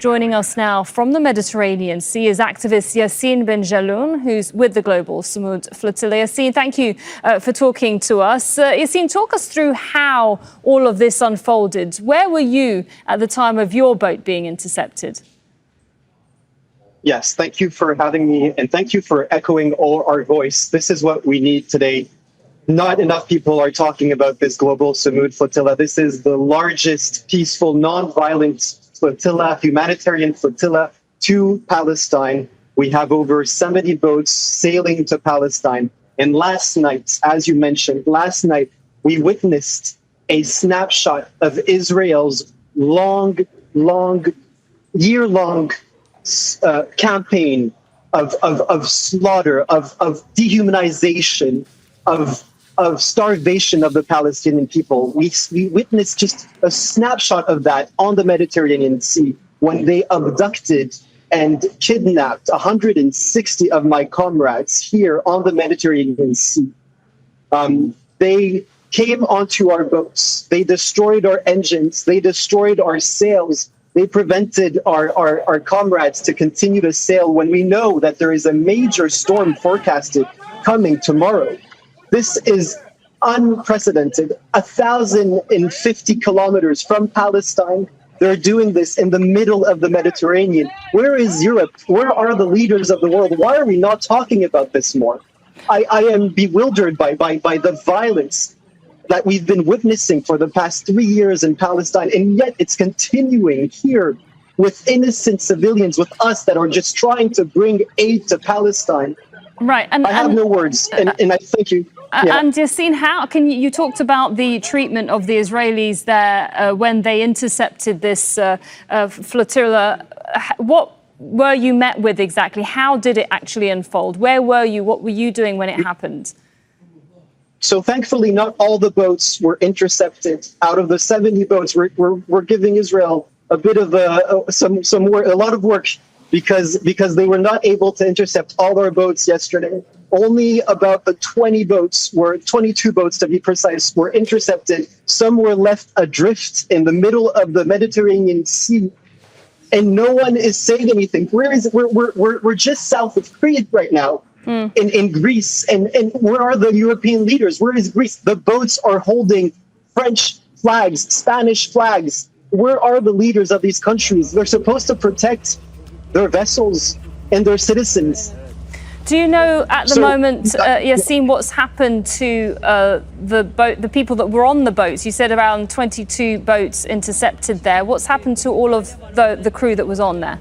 Joining us now from the Mediterranean Sea is activist Yassine Benjelloun, who's with the Global Sumud Flotilla. Yassine, thank you for talking to us. Yassine, talk us through how all of this unfolded. Where were you at the time of your boat being intercepted? Yes, thank you for having me, and thank you for echoing all our voice. This is what we need today. Not enough people are talking about this Global Sumud Flotilla. This is the largest peaceful, non-violent flotilla, humanitarian flotilla to Palestine. We have over 70 boats sailing to Palestine. And last night, as you mentioned, we witnessed a snapshot of Israel's year-long campaign of slaughter, of dehumanization, of starvation of the Palestinian people. We witnessed just a snapshot of that on the Mediterranean Sea when they abducted and kidnapped 160 of my comrades here on the Mediterranean Sea. They came onto our boats. They destroyed our engines. They destroyed our sails. They prevented our comrades to continue to sail when we know that there is a major storm forecasted coming tomorrow. This is unprecedented. 1,050 kilometers from Palestine. They're doing this in the middle of the Mediterranean. Where is Europe? Where are the leaders of the world? Why are we not talking about this more? I am bewildered by the violence that we've been witnessing for the past 3 years in Palestine, and yet it's continuing here with innocent civilians, with us that are just trying to bring aid to Palestine. Right, I have no words, and I thank you. Yeah. And Yassine, how can you talked about the treatment of the Israelis there when they intercepted this flotilla? What were you met with exactly? How did it actually unfold? Where were you? What were you doing when it happened? So thankfully, not all the boats were intercepted. Out of the 70 boats, we're giving Israel a bit of a lot of work because they were not able to intercept all our boats yesterday. Only about 22 boats to be precise, were intercepted. Some were left adrift in the middle of the Mediterranean Sea, and no one is saying anything. We're just south of Crete right now, in Greece, and where are the European leaders? Where is Greece? The boats are holding French flags, Spanish flags. Where are the leaders of these countries? They're supposed to protect their vessels and their citizens. Do you know at the moment, Yassine, what's happened to the people that were on the boats? You said around 22 boats intercepted there. What's happened to all of the crew that was on there?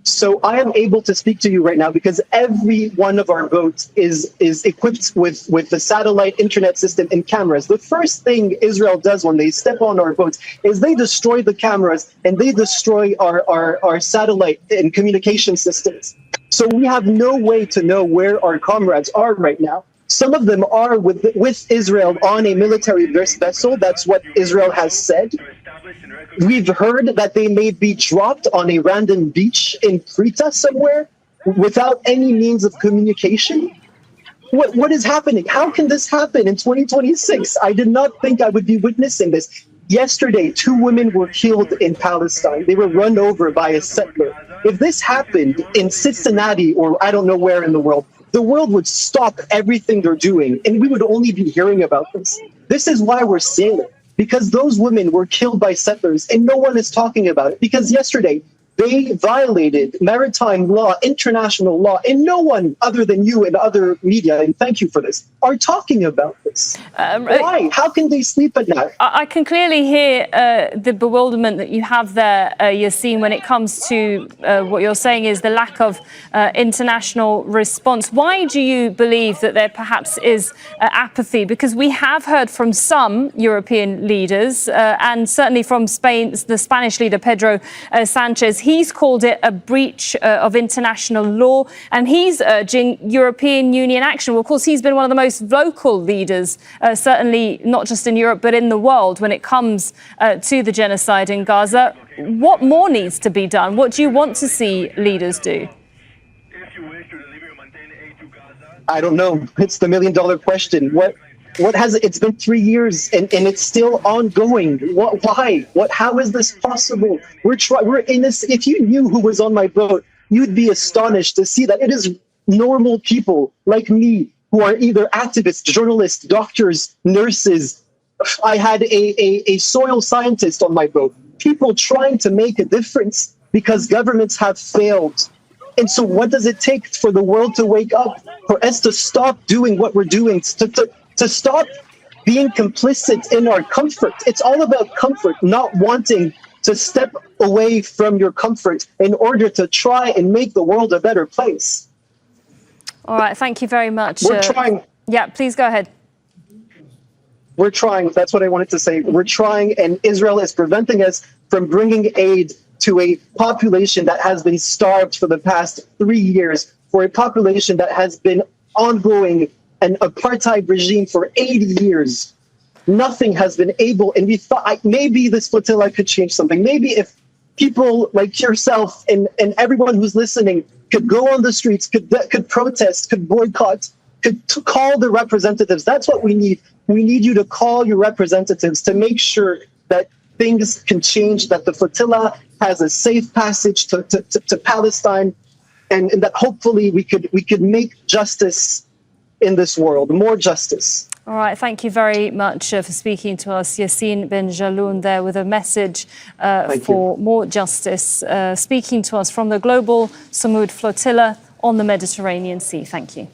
So I am able to speak to you right now because every one of our boats is equipped with the satellite internet system and cameras. The first thing Israel does when they step on our boats is they destroy the cameras and they destroy our satellite and communication systems. So we have no way to know where our comrades are right now. Some of them are with Israel on a military vessel. That's what Israel has said. We've heard that they may be dropped on a random beach in Crete somewhere without any means of communication. What is happening? How can this happen in 2026? I did not think I would be witnessing this. Yesterday, 2 women were killed in Palestine. They were run over by a settler. If this happened in Cincinnati or I don't know where in the world would stop everything they're doing, and we would only be hearing about this. This is why we're sailing, because those women were killed by settlers, and no one is talking about it, because yesterday they violated maritime law, international law, and no one other than you and other media, and thank you for this, are talking about this. Why? How can they sleep at night? I can clearly hear the bewilderment that you have there, Yassine, when it comes to what you're saying is the lack of international response. Why do you believe that there perhaps is apathy? Because we have heard from some European leaders, and certainly from Spain, the Spanish leader, Pedro Sanchez. He's called it a breach of international law, and he's urging European Union action. Well, of course, he's been one of the most vocal leaders, certainly not just in Europe, but in the world when it comes to the genocide in Gaza. What more needs to be done? What do you want to see leaders do? I don't know. It's the $1 million question. It's been 3 years and it's still ongoing. Why? How is this possible? We're in this. If you knew who was on my boat, you'd be astonished to see that it is normal people like me who are either activists, journalists, doctors, nurses. I had a soil scientist on my boat. People trying to make a difference because governments have failed. And so what does it take for the world to wake up, for us to stop doing what we're doing, to stop being complicit in our comfort? It's all about comfort, not wanting to step away from your comfort in order to try and make the world a better place. All right, thank you very much. We're trying. Yeah, please go ahead. We're trying. That's what I wanted to say. We're trying, and Israel is preventing us from bringing aid to a population that has been starved for the past 3 years, for a population that has been ongoing an apartheid regime for 80 years. Nothing has been able, and we thought maybe this flotilla could change something. Maybe if people like yourself and everyone who's listening could go on the streets, could protest, could boycott, could call the representatives. That's what we need. We need you to call your representatives to make sure that things can change, that the flotilla has a safe passage to Palestine, and that hopefully we could make justice in this world, more justice. All right, thank you very much for speaking to us. Yassine Benjelloun there with a message for more justice, speaking to us from the Global Sumud Flotilla on the Mediterranean Sea. Thank you.